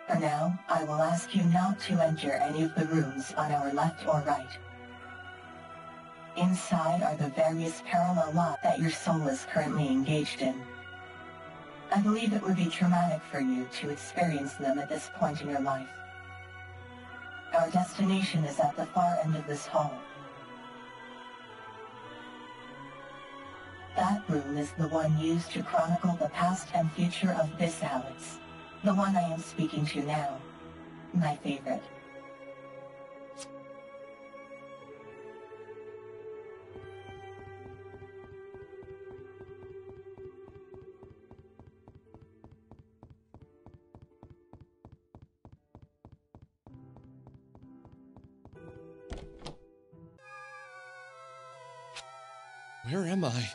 For now, I will ask you not to enter any of the rooms on our left or right. Inside are the various parallel lives that your soul is currently engaged in. I believe it would be traumatic for you to experience them at this point in your life. Our destination is at the far end of this hall. That room is the one used to chronicle the past and future of this Alex. The one I am speaking to now. My favorite. Where am I?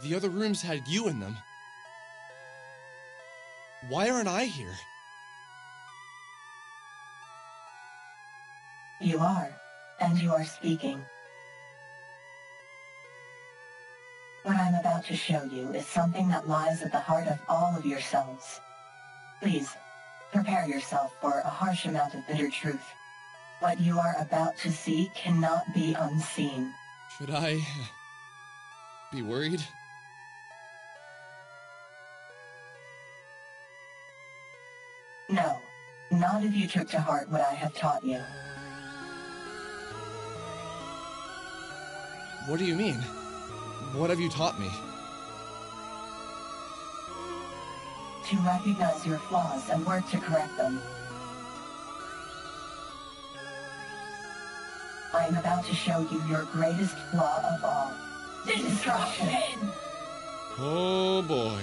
The other rooms had you in them. Why aren't I here? You are, and you are speaking. What I'm about to show you is something that lies at the heart of all of yourselves. Please, prepare yourself for a harsh amount of bitter truth. What you are about to see cannot be unseen. Should I be worried? No, not if you took to heart what I have taught you. What do you mean? What have you taught me? To recognize your flaws and work to correct them. I am about to show you your greatest flaw of all. Destruction! Oh boy.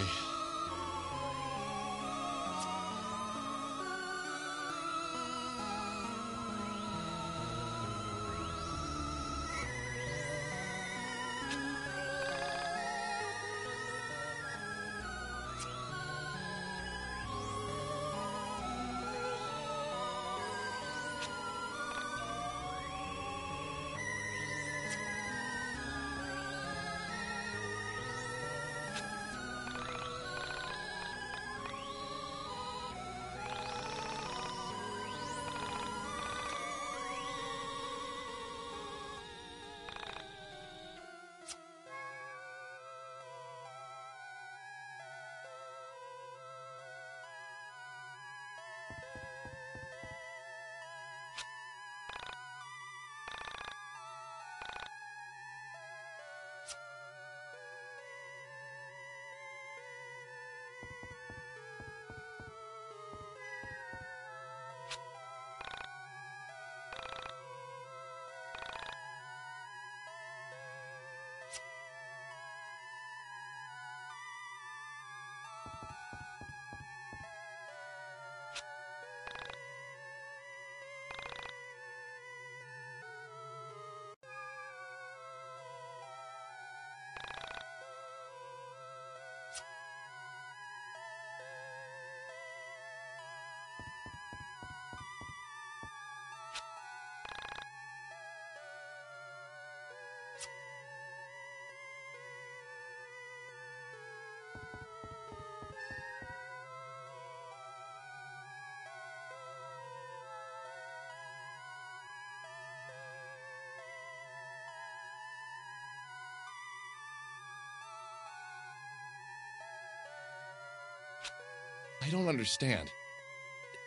I don't understand.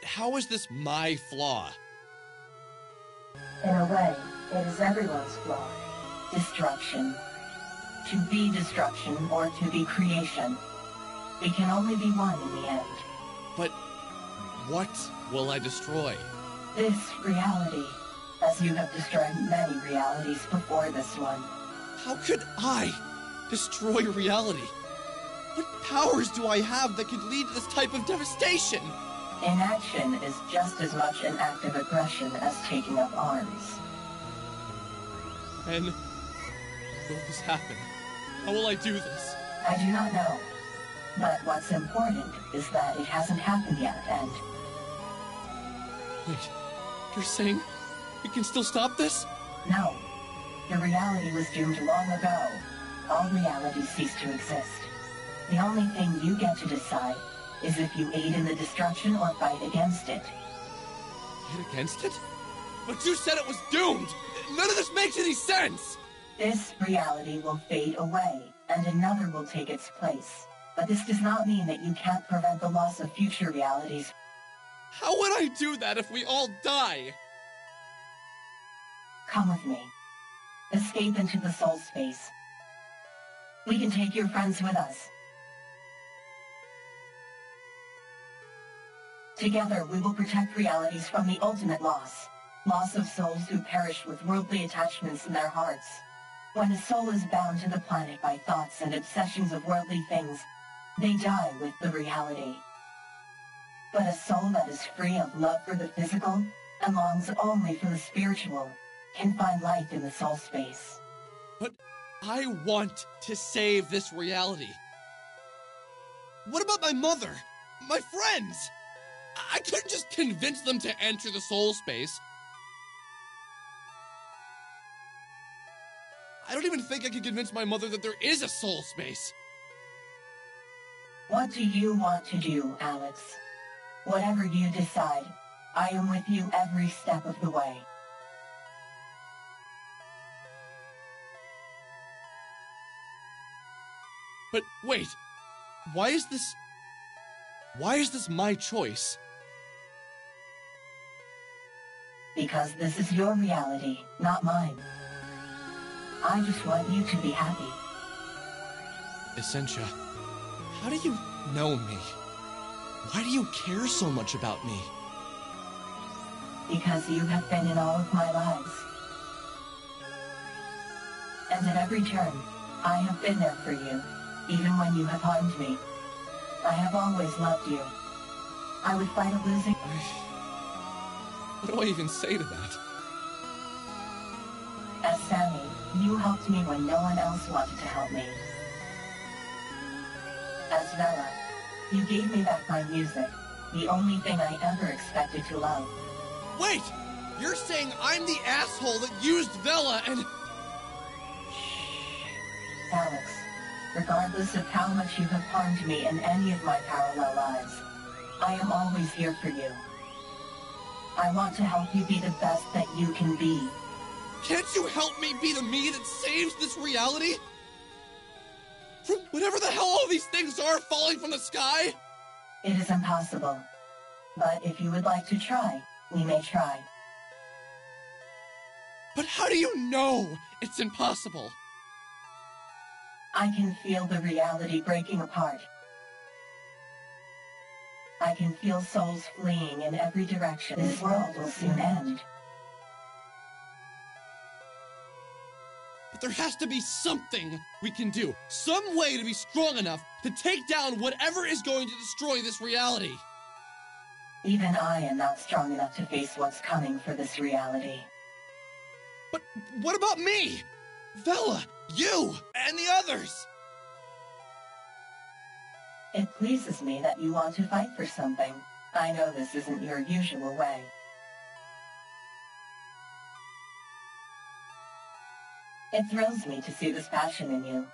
How is this my flaw? In a way, it is everyone's flaw. Destruction. To be destruction or to be creation. We can only be one in the end. But what will I destroy? This reality, as you have destroyed many realities before this one. How could I destroy reality? What powers do I have that could lead to this type of devastation? Inaction is just as much an act of aggression as taking up arms. And will this happen? How will I do this? I do not know. But what's important is that it hasn't happened yet, and... Wait, you're saying we can still stop this? No. The reality was doomed long ago. All realities cease to exist. The only thing you get to decide is if you aid in the destruction or fight against it. Fight against it? But you said it was doomed! None of this makes any sense! This reality will fade away, and another will take its place. But this does not mean that you can't prevent the loss of future realities. How would I do that if we all die? Come with me. Escape into the soul space. We can take your friends with us. Together, we will protect realities from the ultimate loss. Loss of souls who perish with worldly attachments in their hearts. When a soul is bound to the planet by thoughts and obsessions of worldly things, they die with the reality. But a soul that is free of love for the physical and longs only for the spiritual can find life in the soul space. But I want to save this reality. What about my mother? My friends? I couldn't just convince them to enter the soul space. I don't even think I could convince my mother that there is a soul space. What do you want to do, Alex? Whatever you decide, I am with you every step of the way. But wait, why is this my choice? Because this is your reality, not mine. I just want you to be happy. Essentia, how do you know me? Why do you care so much about me? Because you have been in all of my lives. And at every turn, I have been there for you, even when you have harmed me. I have always loved you. I would fight a losing... What do I even say to that? As Sammy, you helped me when no one else wanted to help me. As Vela, you gave me back my music, the only thing I ever expected to love. Wait! You're saying I'm the asshole that used Vela and... Shh. Alex, regardless of how much you have harmed me in any of my parallel lives, I am always here for you. I want to help you be the best that you can be. Can't you help me be the me that saves this reality? From whatever the hell all these things are falling from the sky? It is impossible. But if you would like to try, we may try. But how do you know it's impossible? I can feel the reality breaking apart. I can feel souls fleeing in every direction. This world will soon end. But there has to be something we can do. Some way to be strong enough to take down whatever is going to destroy this reality. Even I am not strong enough to face what's coming for this reality. But what about me? Vela, you, and the others? It pleases me that you want to fight for something. I know this isn't your usual way. It thrills me to see this passion in you.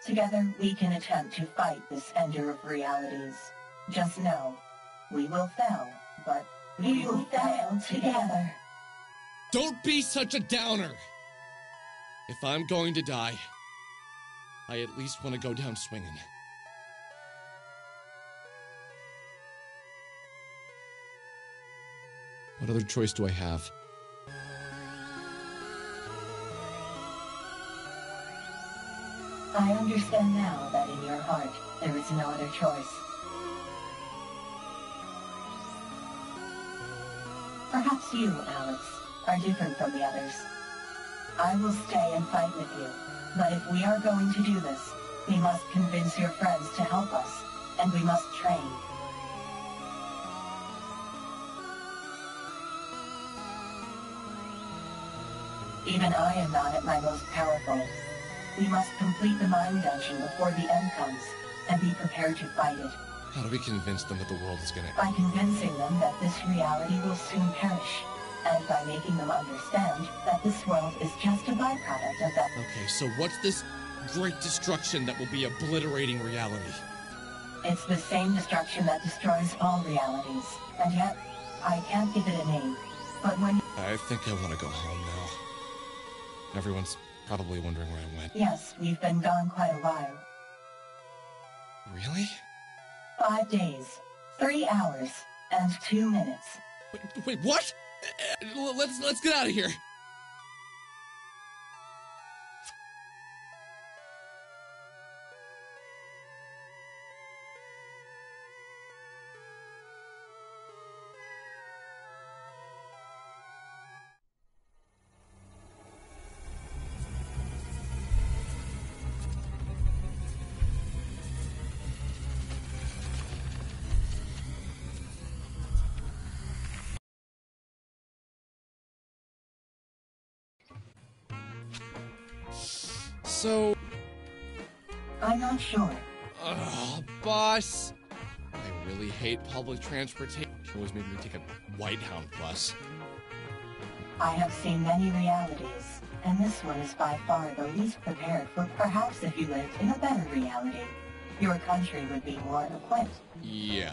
Together, we can attempt to fight this ender of realities. Just know, we will fail, but we will fail together. Don't be such a downer! If I'm going to die, I at least want to go down swinging. What other choice do I have? I understand now that in your heart, there is no other choice. Perhaps you, Alex, are different from the others. I will stay and fight with you, but if we are going to do this, we must convince your friends to help us, and we must train. Even I am not at my most powerful. We must complete the mind dungeon before the end comes, and be prepared to fight it. How do we convince them that the world is gonna... By convincing them that this reality will soon perish, and by making them understand that this world is just a byproduct of that. Okay, so what's this great destruction that will be obliterating reality. It's the same destruction that destroys all realities, and yet, I can't give it a name. But when... I think I want to go home now. Everyone's probably wondering where I went. Yes, we've been gone quite a while. Really? 5 days, 3 hours, and 2 minutes. Wait, what? Let's get out of here. So... I'm not sure. Bus! I really hate public transportation. Always make me take a Whitehound bus. I have seen many realities, and this one is by far the least prepared for perhaps if you lived in a better reality. Your country would be more equipped. Yeah.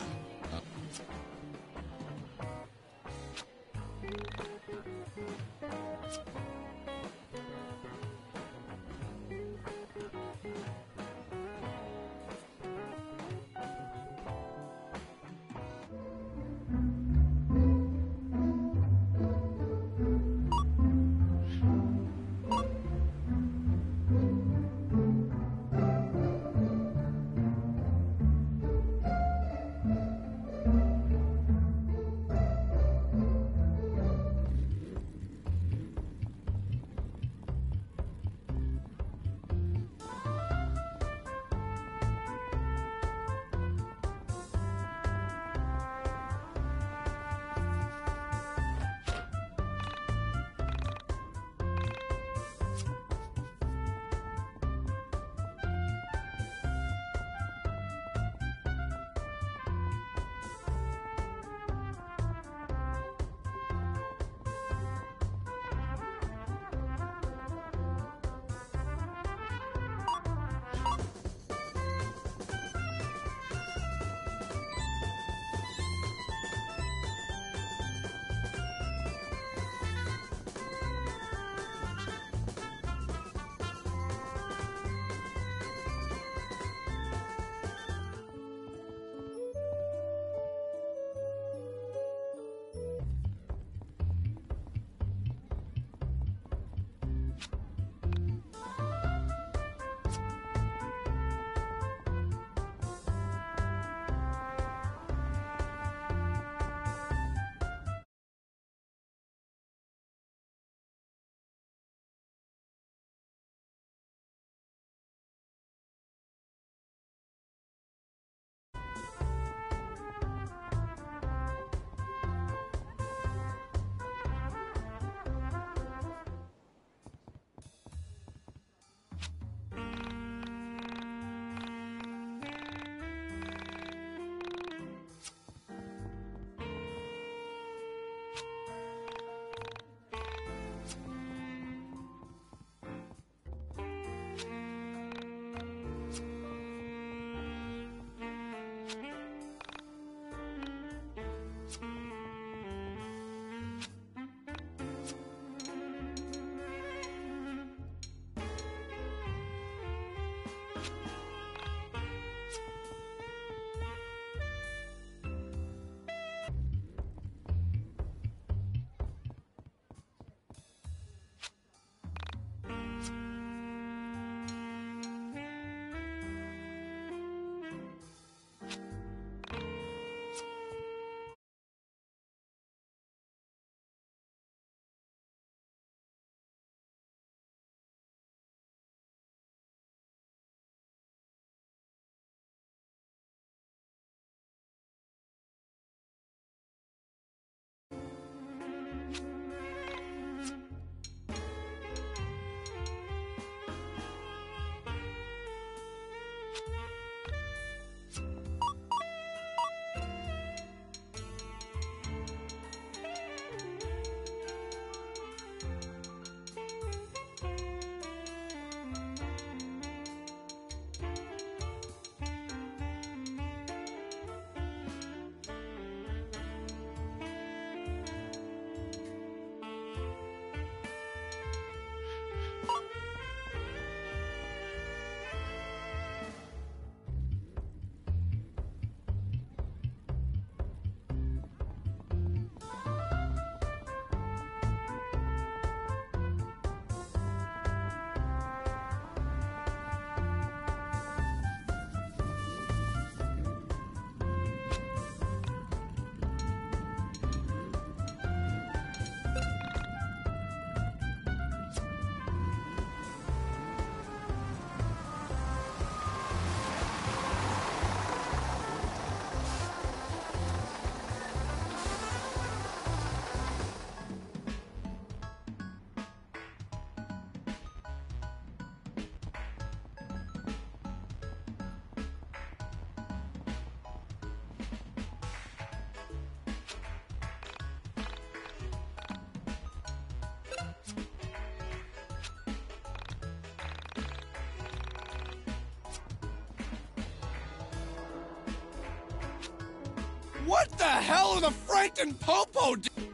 What the hell are the Frank and Popo doing?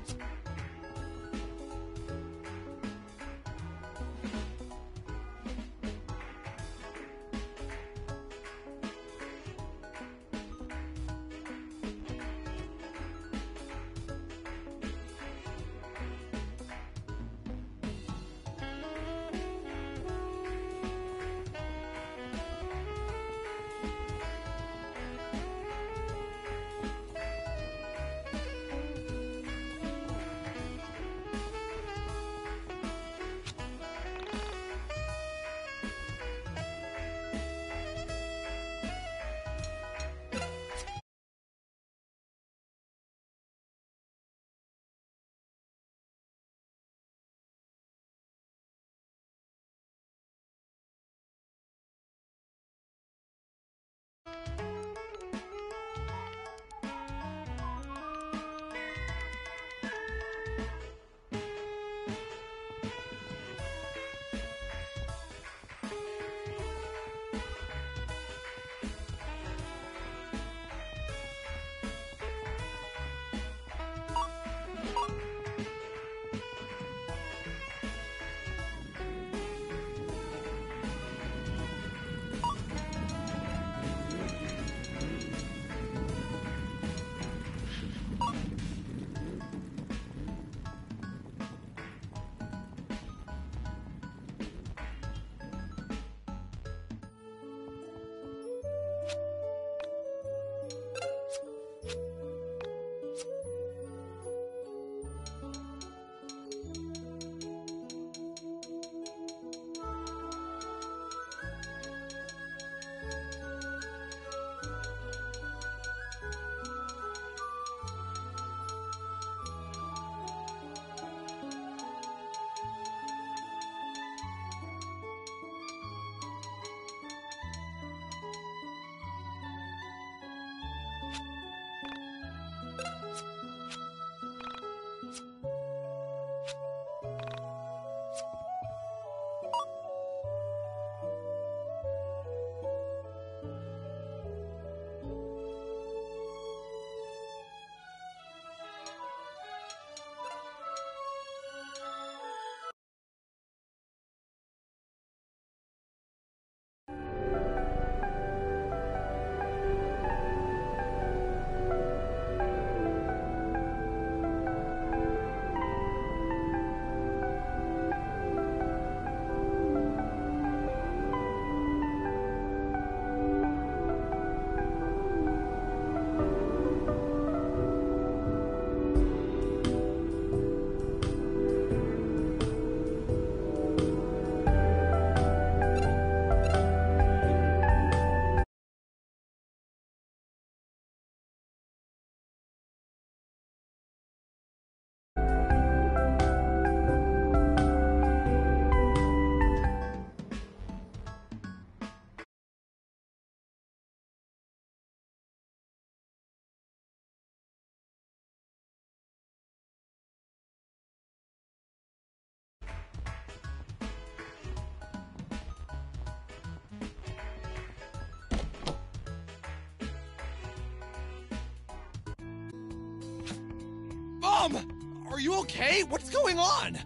Mom! Are you okay? What's going on?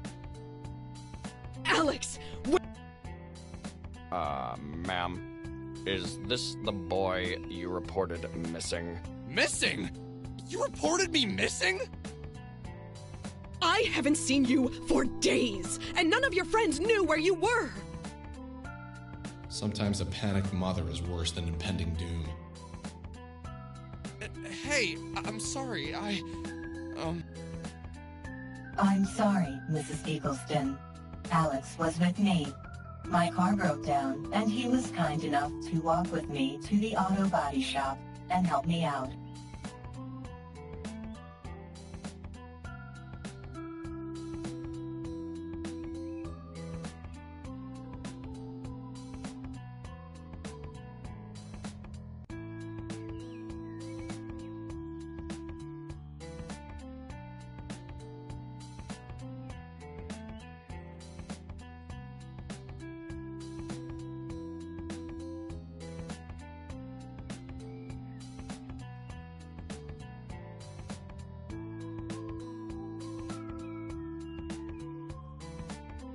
Alex! Ma'am, is this the boy you reported missing? Missing? You reported me missing? I haven't seen you for days, and none of your friends knew where you were! Sometimes a panicked mother is worse than impending doom. Hey, I'm sorry, I'm sorry, Mrs. Eagleston. Alex was with me. My car broke down, and he was kind enough to walk with me to the auto body shop and help me out.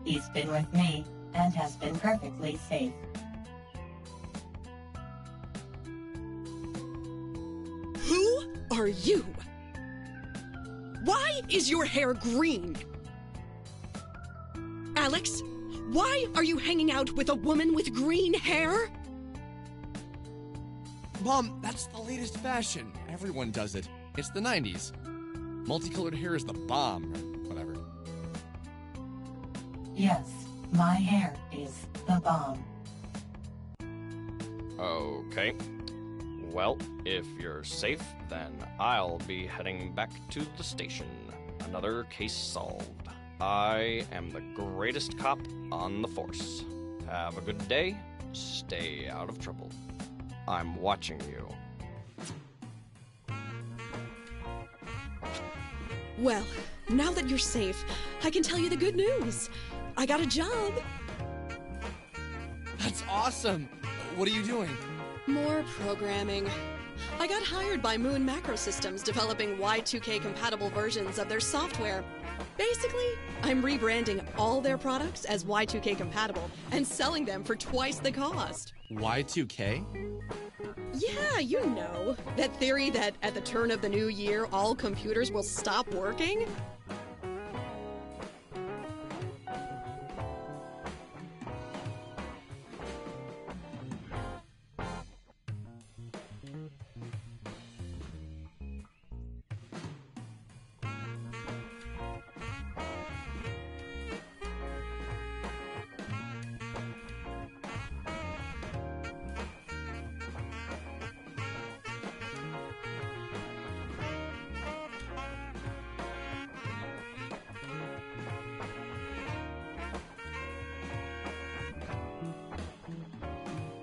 He's been with me, and has been perfectly safe. Who are you? Why is your hair green? Alex, why are you hanging out with a woman with green hair? Mom, that's the latest fashion. Everyone does it. It's the 90s. Multicolored hair is the bomb, or whatever. Yes, my hair is the bomb. Okay. Well, if you're safe, then I'll be heading back to the station. Another case solved. I am the greatest cop on the force. Have a good day. Stay out of trouble. I'm watching you. Well, now that you're safe, I can tell you the good news. I got a job. That's awesome. What are you doing? More programming. I got hired by Moon Macro Systems developing Y2K compatible versions of their software. Basically, I'm rebranding all their products as Y2K compatible and selling them for twice the cost. Y2K? Yeah, you know, that theory that at the turn of the new year, all computers will stop working?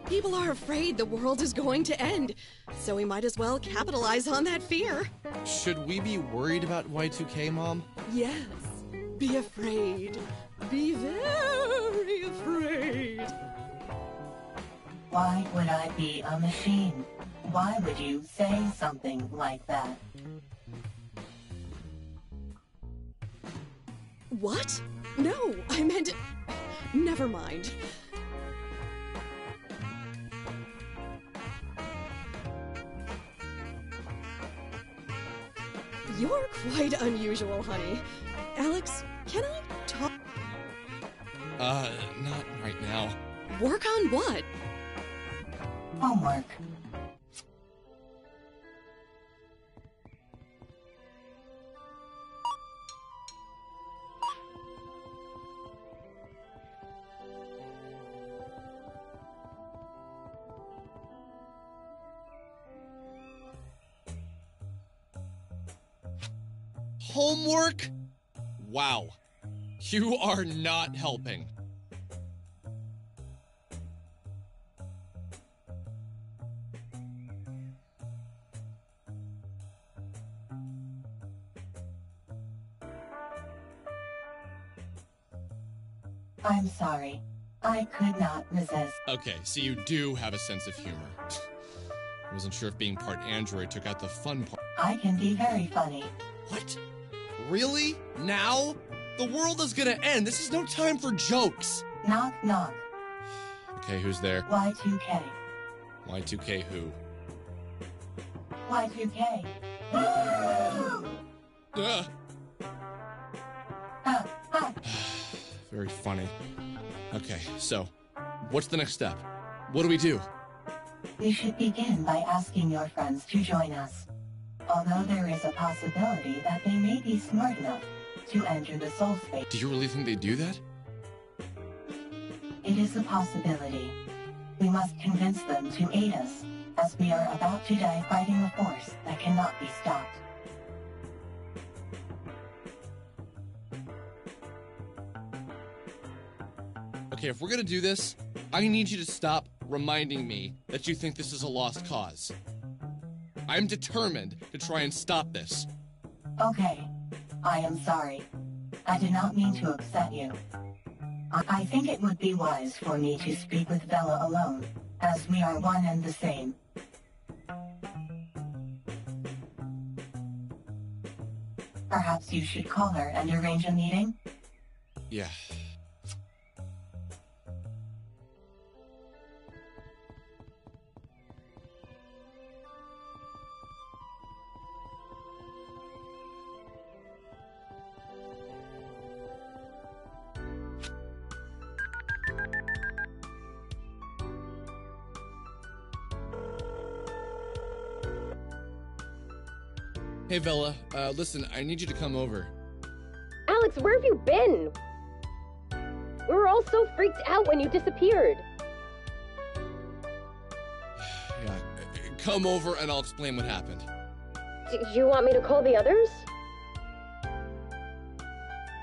People are afraid the world is going to end, so we might as well capitalize on that fear. Should we be worried about Y2K, Mom? Yes, be afraid. Be very afraid. Why would I be a machine? Why would you say something like that? What? No, I meant... Never mind. You're quite unusual, honey. Alex, can I talk? Not right now. Work on what? Homework. Homework? Wow. You are not helping. I'm sorry. I could not resist. Okay, so you do have a sense of humor. I wasn't sure if being part android took out the fun part. I can be very funny. What? Really? Now? The world is gonna end. This is no time for jokes. Knock, knock. Okay, who's there? Y2K. Y2K who? Y2K. Ugh. Ha, ha. Very funny. Okay, so, what's the next step? What do we do? We should begin by asking your friends to join us. Although there is a possibility that they may be smart enough to enter the soul space. Do you really think they do that? It is a possibility. We must convince them to aid us, as we are about to die fighting a force that cannot be stopped. Okay, if we're gonna do this, I need you to stop reminding me that you think this is a lost cause. I'm determined to try and stop this. Okay. I am sorry. I did not mean to upset you. I think it would be wise for me to speak with Bella alone, as we are one and the same. Perhaps you should call her and arrange a meeting? Yeah. Hey, Vela, listen, I need you to come over. Alex, where have you been? We were all so freaked out when you disappeared. Yeah, come over and I'll explain what happened. Do you want me to call the others?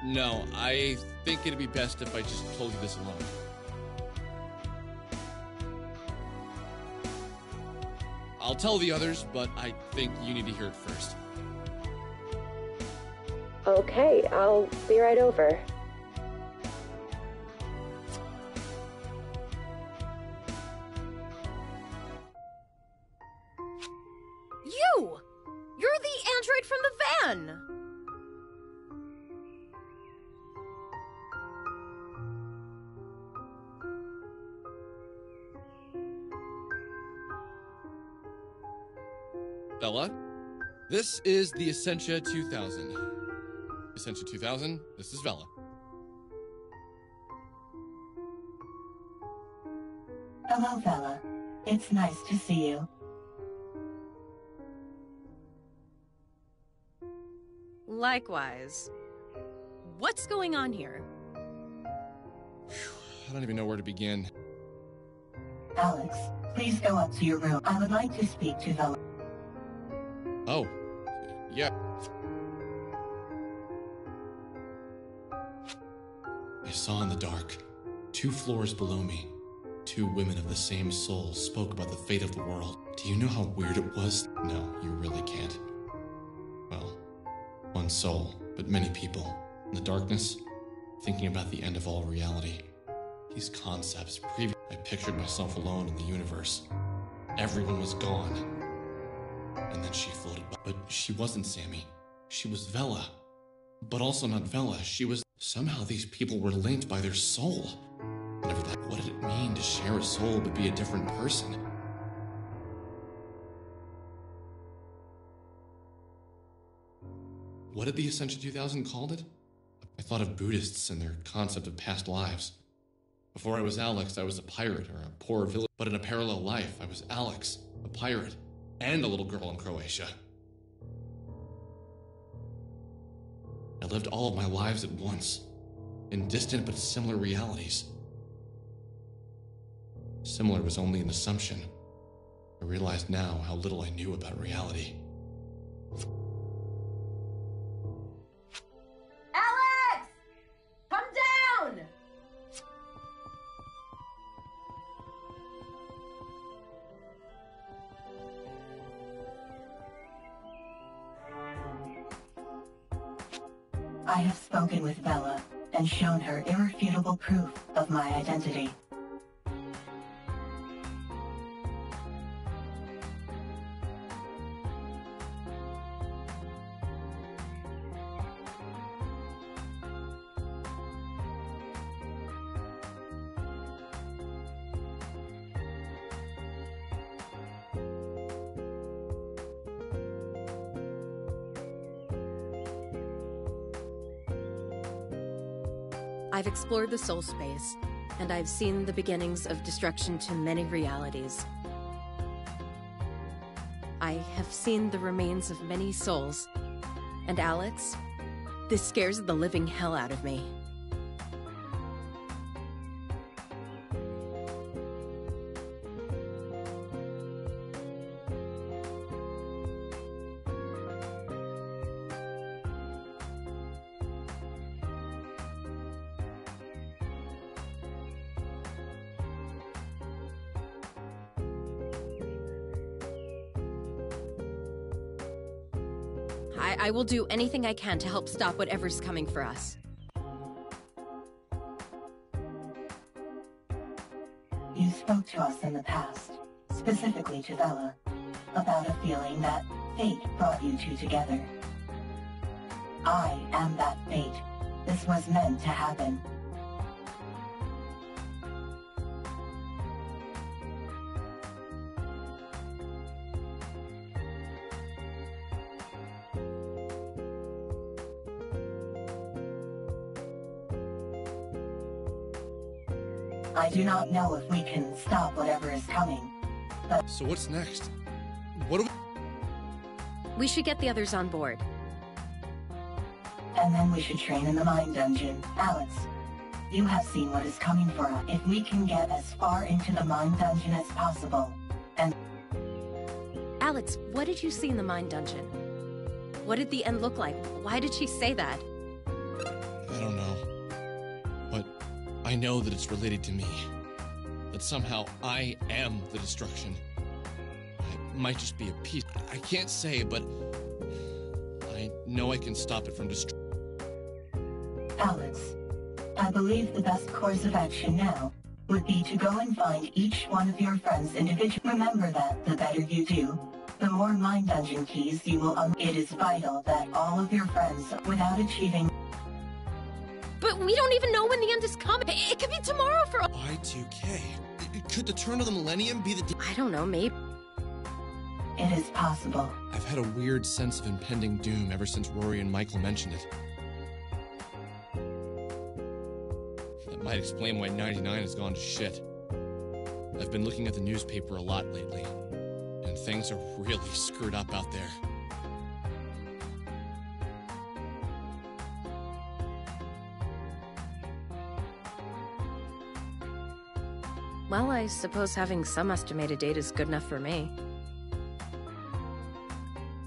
No, I think it'd be best if I just told you this alone. I'll tell the others, but I think you need to hear it first. Okay, I'll be right over. You! You're the android from the van! Bella, this is the Essentia 2000. Essentia 2000, this is Vela. Hello, Vela. It's nice to see you. Likewise. What's going on here? I don't even know where to begin. Alex, please go up to your room. I would like to speak to Vela. Oh, yeah. I saw in the dark, 2 floors below me, 2 women of the same soul spoke about the fate of the world. Do you know how weird it was? No, you really can't. Well, 1 soul, but many people. In the darkness, thinking about the end of all reality. These concepts, I pictured myself alone in the universe. Everyone was gone. And then she floated by. But she wasn't Sammy. She was Vela. But also not Vela. She was... Somehow these people were linked by their soul. Whatever that... What did it mean to share a soul but be a different person? What did the Ascension 2000 called it? I thought of Buddhists and their concept of past lives. Before I was Alex, I was a pirate or a poor village. But in a parallel life, I was Alex, a pirate, and a little girl in Croatia. I lived all of my lives at once, in distant but similar realities. Similar was only an assumption. I realized now how little I knew about reality. Alex! Come down! I have spoken with Vela and shown her irrefutable proof of my identity. I've explored the soul space, and I've seen the beginnings of destruction to many realities. I have seen the remains of many souls, and Alex, this scares the living hell out of me. I will do anything I can to help stop whatever's coming for us. You spoke to us in the past, specifically to Vela, about a feeling that fate brought you two together. I am that fate. This was meant to happen. I do not know if we can stop whatever is coming, but... So what's next? What do we... We should get the others on board. And then we should train in the mine dungeon. Alex, you have seen what is coming for us. If we can get as far into the mine dungeon as possible, and... Alex, what did you see in the mine dungeon? What did the end look like? Why did she say that? I don't know. But I know that it's related to me. That somehow I am the destruction. I might just be a piece. I can't say, but I know I can stop it from destroying. Alex, I believe the best course of action now would be to go and find each one of your friends individually. Remember that the better you do, the more mine dungeon keys you will unlock. It is vital that all of your friends, without achieving... But we don't even know when the end is coming. It could be tomorrow for all. Y2K. Could the turn of the millennium be the... I don't know, maybe. It is possible. I've had a weird sense of impending doom ever since Rory and Michael mentioned it. That might explain why 99 has gone to shit. I've been looking at the newspaper a lot lately, and things are really screwed up out there. Well, I suppose having some estimated date is good enough for me.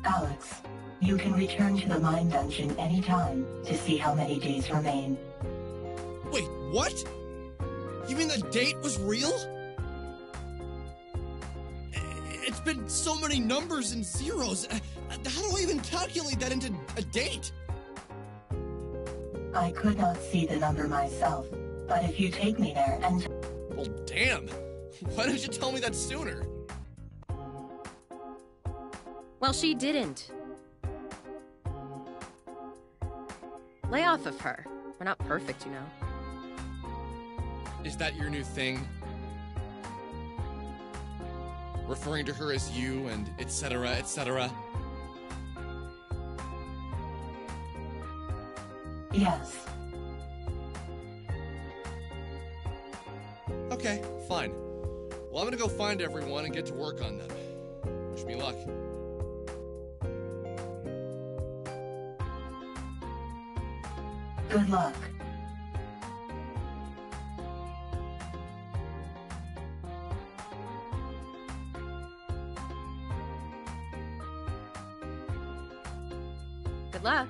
Alex, you can return to the mine dungeon anytime to see how many days remain. Wait, what? You mean the date was real? It's been so many numbers and zeros. How do I even calculate that into a date? I could not see the number myself, but if you take me there and... Well, damn. Why didn't you tell me that sooner? Well, she didn't. Lay off of her. We're not perfect, you know. Is that your new thing? Referring to her as you and etc., etc.? Yes. Okay, fine. Well, I'm gonna go find everyone and get to work on them. Wish me luck. Good luck. Good luck.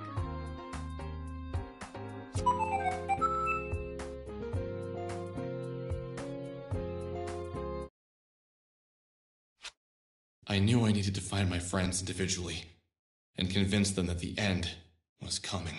I knew I needed to find my friends individually, and convince them that the end was coming.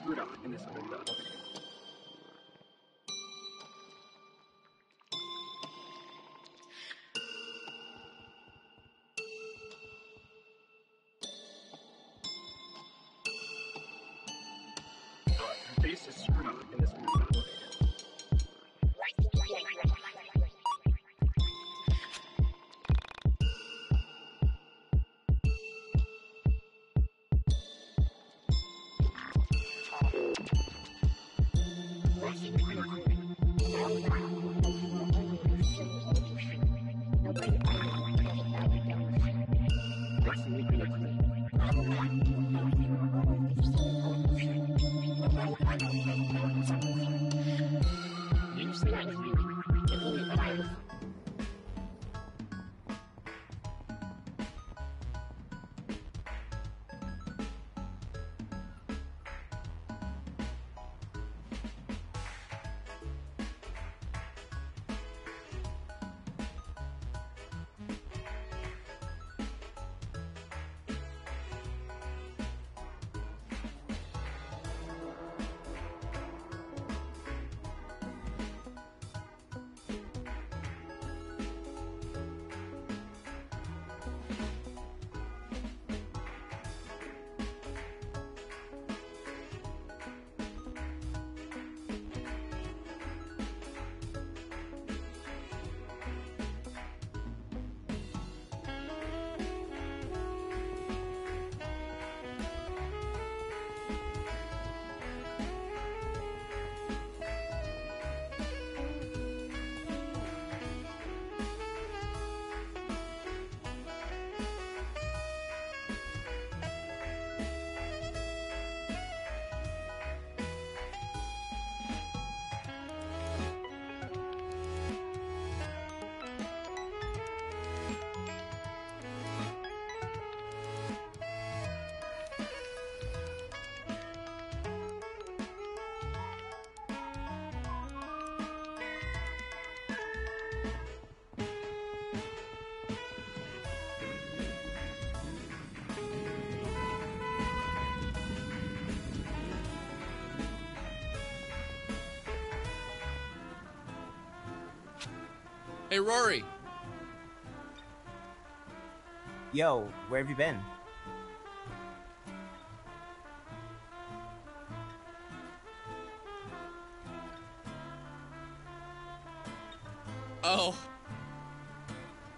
screwed up in this window. Base is screwed up in this window. Hey, Rory. Yo, where have you been? Oh.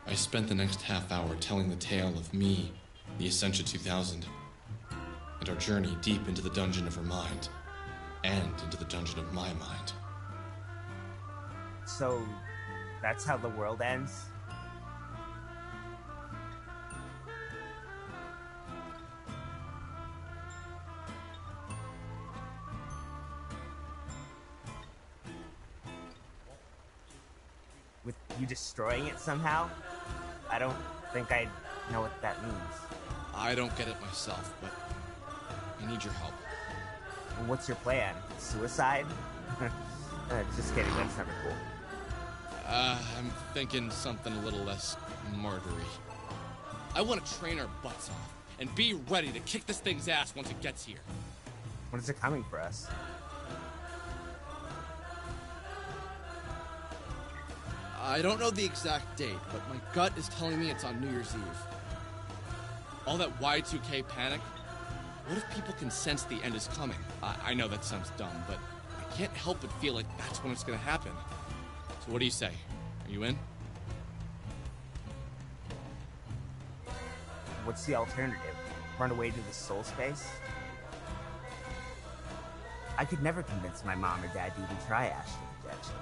I spent the next half hour telling the tale of me, the Essentia 2000, and our journey deep into the dungeon of her mind, and into the dungeon of my mind. So, that's how the world ends? With you destroying it somehow? I don't think I know what that means. I don't get it myself, but I need your help. And what's your plan? Suicide? Just kidding, that's never cool. I'm thinking something a little less martyry. I want to train our butts off and be ready to kick this thing's ass once it gets here. When is it coming for us? I don't know the exact date, but my gut is telling me it's on New Year's Eve. All that Y2K panic, what if people can sense the end is coming? I know that sounds dumb, but I can't help but feel like that's when it's gonna happen. So what do you say? Are you in? What's the alternative? Run away to the soul space? I could never convince my mom or dad to even try astral projection.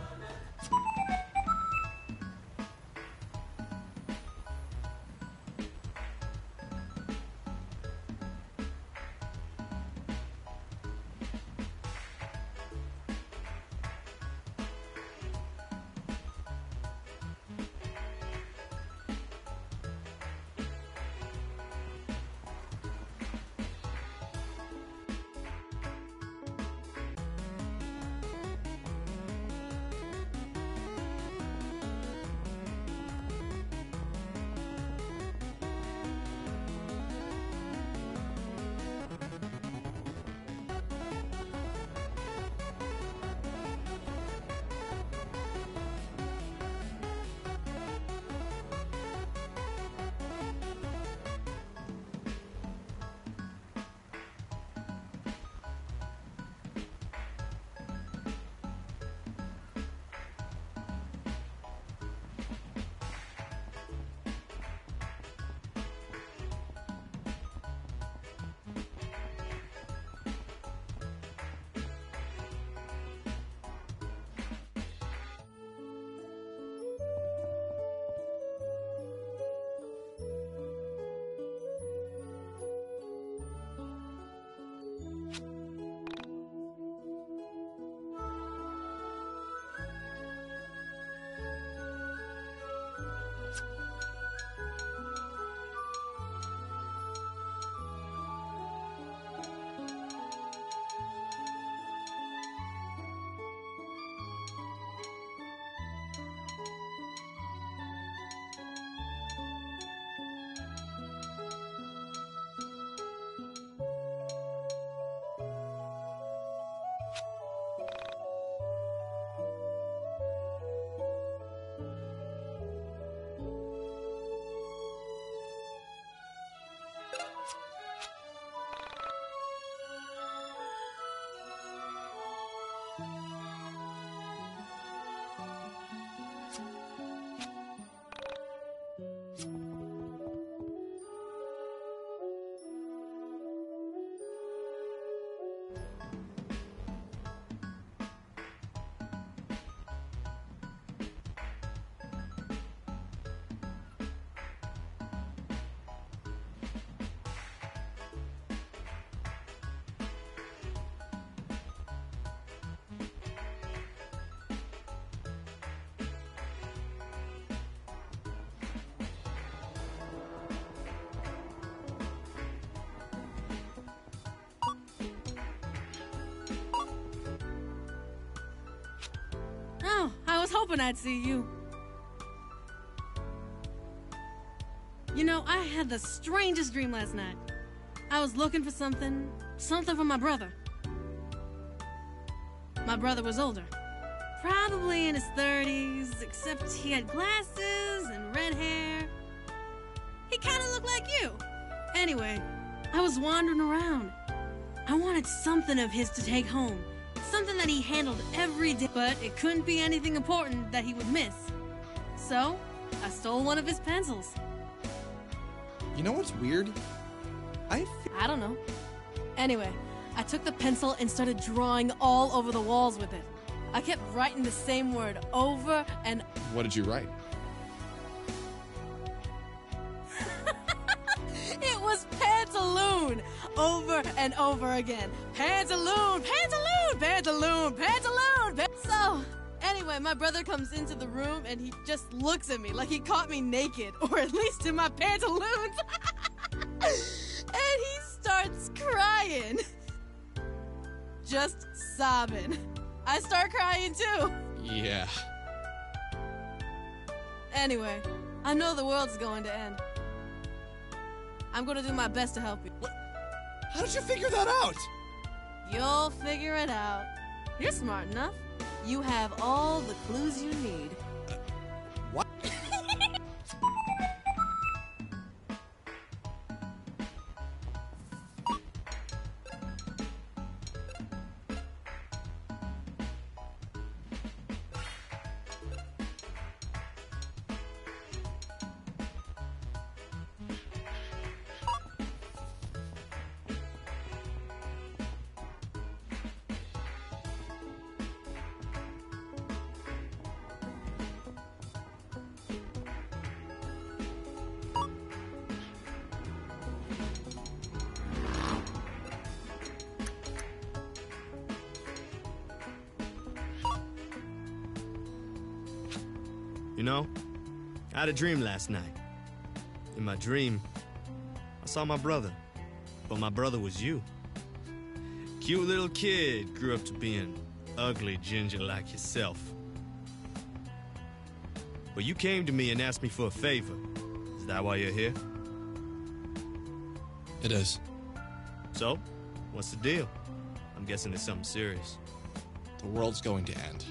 Oh, I was hoping I'd see you. You know, I had the strangest dream last night. I was looking for something for my brother. My brother was older. Probably in his 30s, except he had glasses and red hair. He kind of looked like you. Anyway, I was wandering around. I wanted something of his to take home. Something that he handled every day, but it couldn't be anything important that he would miss. So, I stole one of his pencils. You know what's weird? I don't know. Anyway, I took the pencil and started drawing all over the walls with it. I kept writing the same word over and... What did you write? It was pantaloon! Over and over again. Pantaloon! Pantaloon! Pantaloon! Pantaloon! So, anyway, my brother comes into the room and he just looks at me like he caught me naked, or at least in my pantaloons. And he starts crying. Just sobbing. I start crying too. Yeah. Anyway, I know the world's going to end. I'm gonna do my best to help you. What? How did you figure that out? You'll figure it out. You're smart enough. You have all the clues you need. What? You know, I had a dream last night. In my dream, I saw my brother, but my brother was you. Cute little kid grew up to be an ugly ginger like yourself. But you came to me and asked me for a favor. Is that why you're here? It is. So, what's the deal? I'm guessing it's something serious. The world's going to end.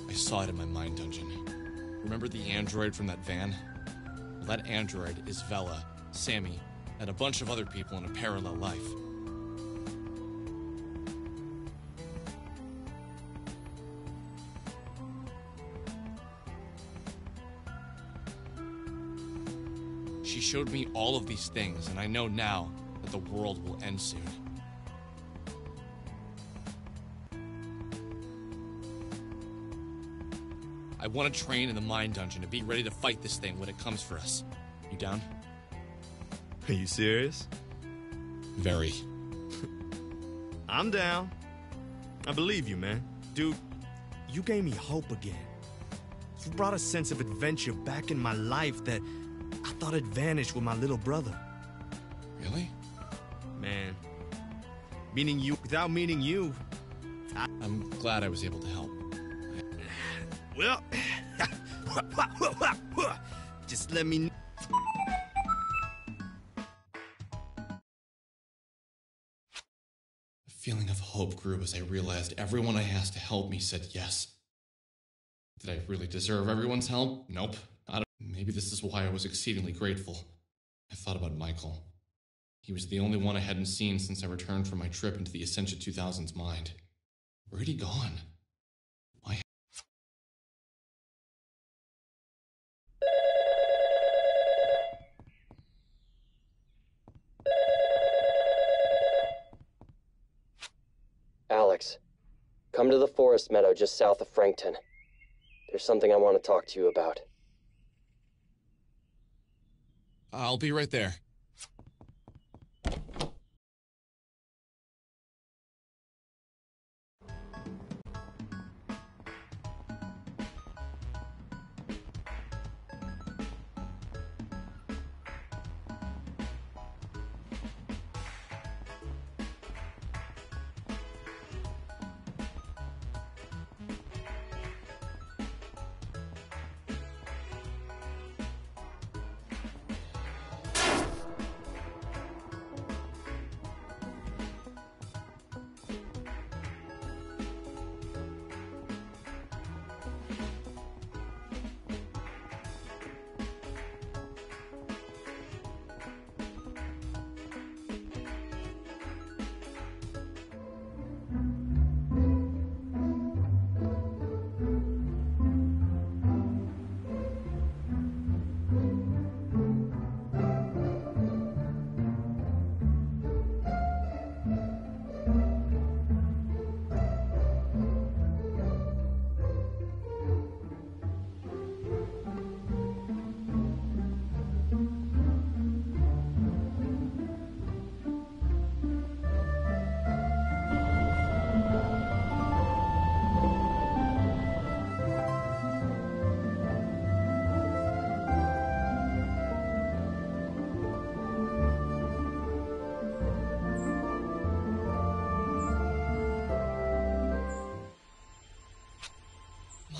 I saw it in my mind dungeon. Remember the android from that van? Well, that android is Vela, Sammy, and a bunch of other people in a parallel life. She showed me all of these things, and I know now that the world will end soon. I want to train in the mind dungeon to be ready to fight this thing when it comes for us. You down? Are you serious? Very. I'm down. I believe you, man. Dude, you gave me hope again. You brought a sense of adventure back in my life that I thought had vanished with my little brother. Really? Man, meeting you without meeting you, I'm glad I was able to help. Well, just let me... A feeling of hope grew as I realized everyone I asked to help me said yes. Did I really deserve everyone's help? Nope. Maybe this is why I was exceedingly grateful. I thought about Michael. He was the only one I hadn't seen since I returned from my trip into the Ascension 2000's mind. Where had he gone? Alex. Come to the forest meadow just south of Frankton. There's something I want to talk to you about. I'll be right there.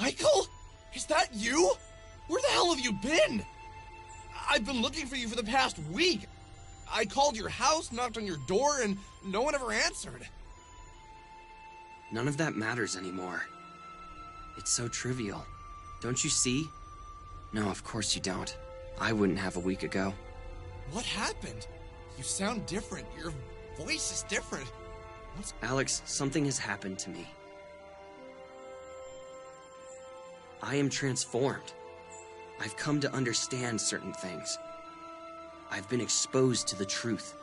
Michael? Is that you? Where the hell have you been? I've been looking for you for the past week. I called your house, knocked on your door, and no one ever answered. None of that matters anymore. It's so trivial. Don't you see? No, of course you don't. I wouldn't have a week ago. What happened? You sound different. Your voice is different. Alex, something has happened to me. I am transformed. I've come to understand certain things. I've been exposed to the truth.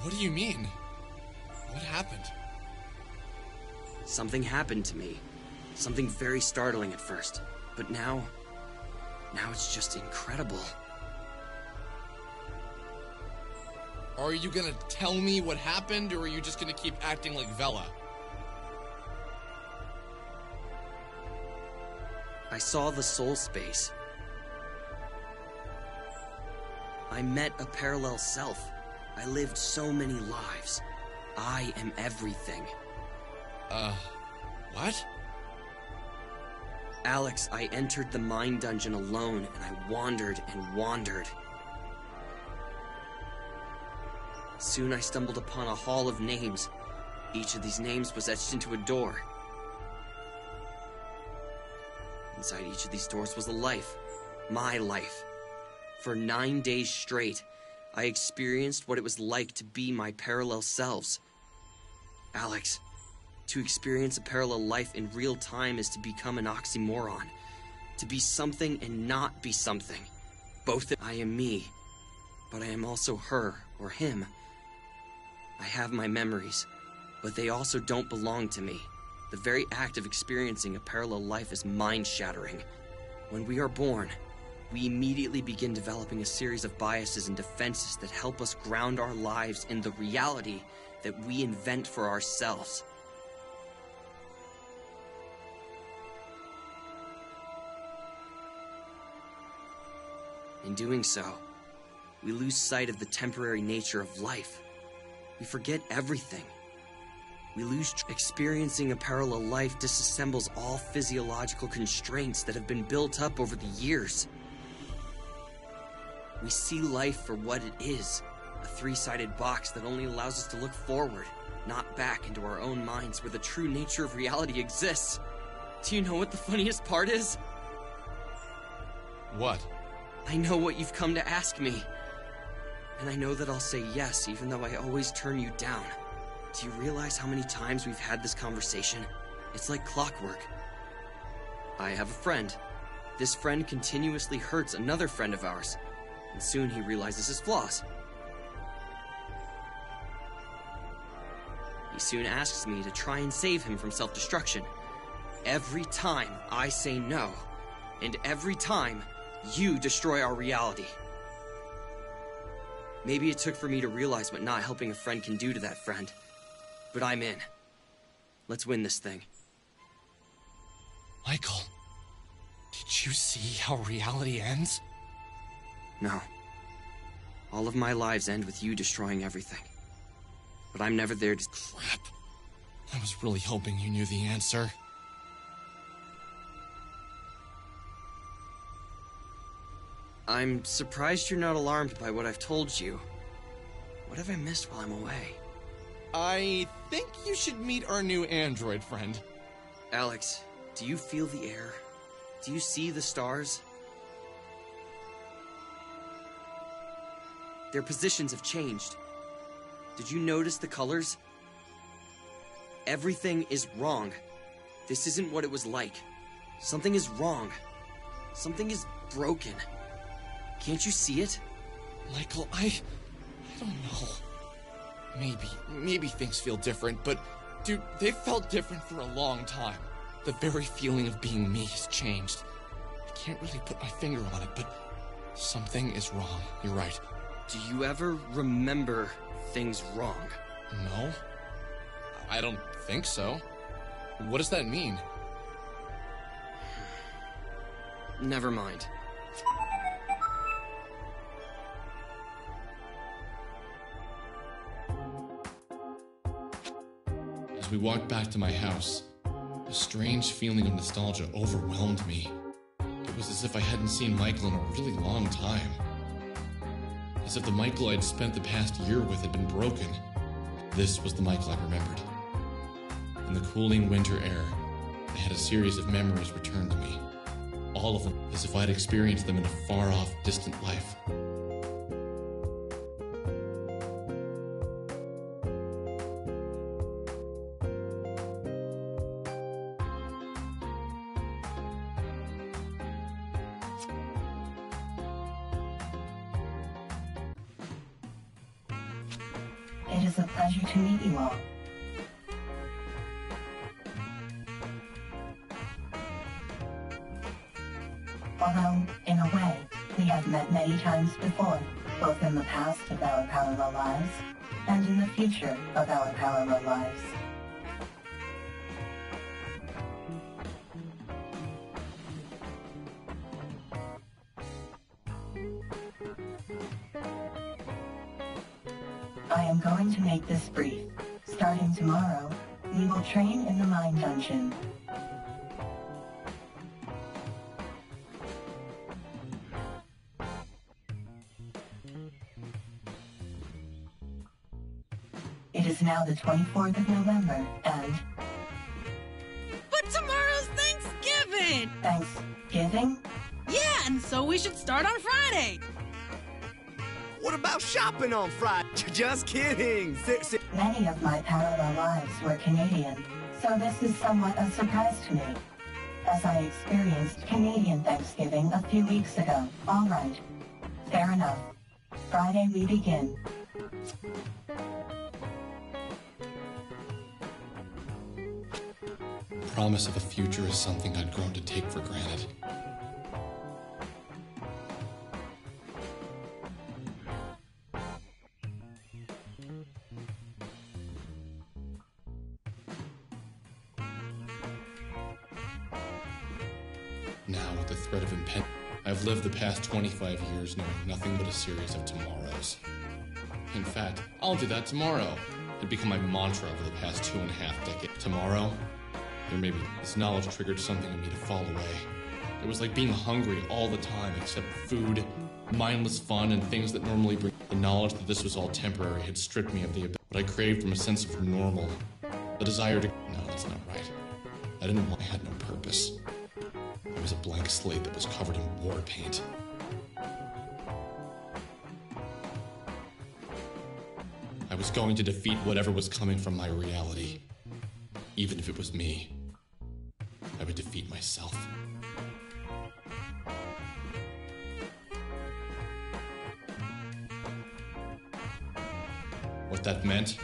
What do you mean? What happened? Something happened to me. Something very startling at first. But now it's just incredible. Are you gonna tell me what happened, or are you just gonna keep acting like Vela? I saw the soul space. I met a parallel self. I lived so many lives. I am everything. What? Alex, I entered the mind dungeon alone, and I wandered and wandered. Soon I stumbled upon a hall of names. Each of these names was etched into a door. Inside each of these doors was a life. My life. For 9 days straight, I experienced what it was like to be my parallel selves. Alex, to experience a parallel life in real time is to become an oxymoron. To be something and not be something. Both I am me, but I am also her or him. I have my memories, but they also don't belong to me. The very act of experiencing a parallel life is mind-shattering. When we are born, we immediately begin developing a series of biases and defenses that help us ground our lives in the reality that we invent for ourselves. In doing so, we lose sight of the temporary nature of life. We forget everything. We lose experiencing a parallel life disassembles all physiological constraints that have been built up over the years. We see life for what it is, a three-sided box that only allows us to look forward, not back into our own minds where the true nature of reality exists. Do you know what the funniest part is? What? I know what you've come to ask me. And I know that I'll say yes, even though I always turn you down. Do you realize how many times we've had this conversation? It's like clockwork. I have a friend. This friend continuously hurts another friend of ours. and soon he realizes his flaws. He soon asks me to try and save him from self-destruction. Every time I say no, and every time you destroy our reality. Maybe it took for me to realize what not helping a friend can do to that friend, but I'm in. Let's win this thing. Michael, did you see how reality ends? No. All of my lives end with you destroying everything. But I'm never there to... Crap. I was really hoping you knew the answer. I'm surprised you're not alarmed by what I've told you. What have I missed while I'm away? I think you should meet our new android friend. Alex, do you feel the air? Do you see the stars? Their positions have changed. Did you notice the colors? Everything is wrong. This isn't what it was like. Something is wrong. Something is broken. Can't you see it? Michael, I don't know. Maybe things feel different, but dude, they've felt different for a long time. The very feeling of being me has changed. I can't really put my finger on it, but something is wrong. You're right. Do you ever remember things wrong? No. I don't think so. What does that mean? Never mind. As we walked back to my house, a strange feeling of nostalgia overwhelmed me. It was as if I hadn't seen Michael in a really long time. As if the Michael I'd spent the past year with had been broken. This was the Michael I remembered. In the cooling winter air, I had a series of memories return to me. All of them as if I'd experienced them in a far-off, distant life. It is a pleasure to meet you all. Although, in a way, we have met many times before, both in the past of our parallel lives, and in the future of our parallel lives. I am going to make this brief. Starting tomorrow, we will train in the Mind Dungeon. It is now the 24th of November, and... But tomorrow's Thanksgiving! Thanksgiving? Yeah, and so we should start on Friday! What about shopping on Friday? Just kidding! Many of my parallel lives were Canadian, so this is somewhat a surprise to me, as I experienced Canadian Thanksgiving a few weeks ago. All right. Fair enough. Friday we begin. The promise of a future is something I'd grown to take for granted. Now, with the threat of impending, I've lived the past 25 years knowing nothing but a series of tomorrows. In fact, I'll do that tomorrow. It became my mantra over the past 2.5 decades. Tomorrow, or maybe this knowledge triggered something in me to fall away. It was like being hungry all the time, except food, mindless fun, and things that normally bring. The knowledge that this was all temporary had stripped me of the ability. What I craved from a sense of normal. The desire to... No, that's not right. I didn't want... I had no purpose. I was a blank slate that was covered in war paint. I was going to defeat whatever was coming from my reality. Even if it was me. I would defeat myself. What that meant,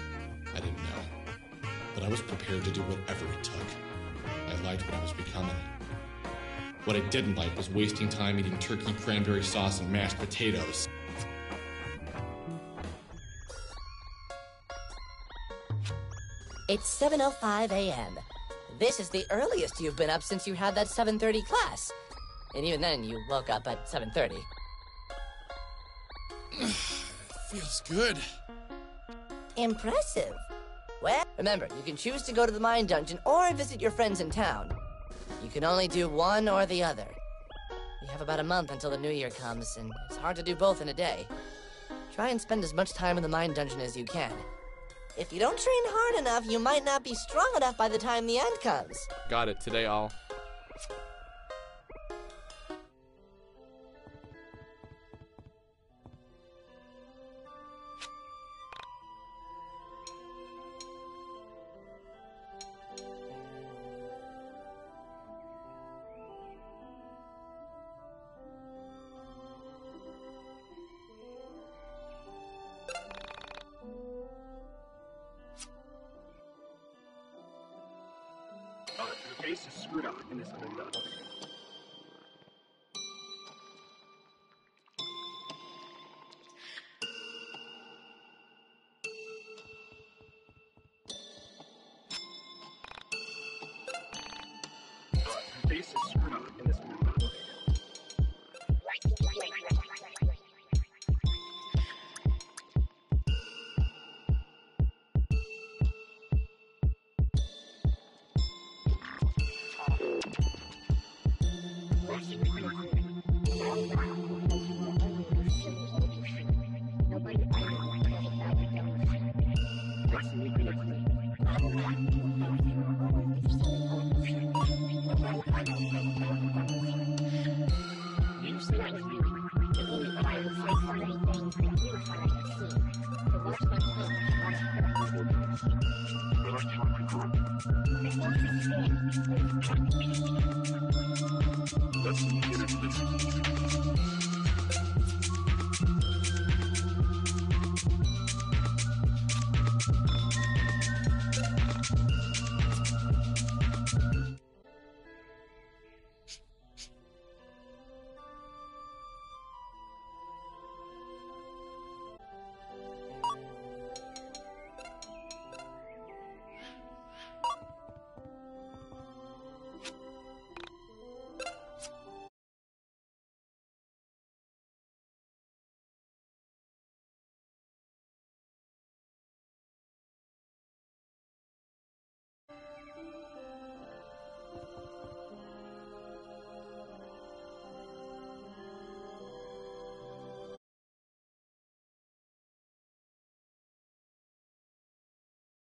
I didn't know. But I was prepared to do whatever it took. I liked what I was becoming. What I didn't like was wasting time eating turkey, cranberry sauce, and mashed potatoes. It's 7:05 a.m. This is the earliest you've been up since you had that 7:30 class. And even then, you woke up at 7:30. Feels good. Impressive. Well, remember, you can choose to go to the mine dungeon or visit your friends in town. You can only do one or the other. You have about a month until the new year comes, and it's hard to do both in a day. Try and spend as much time in the mine dungeon as you can. If you don't train hard enough, you might not be strong enough by the time the end comes. Got it. Today I'll... Your case is screwed up and this has been done. Your case is screwed up and this has been done.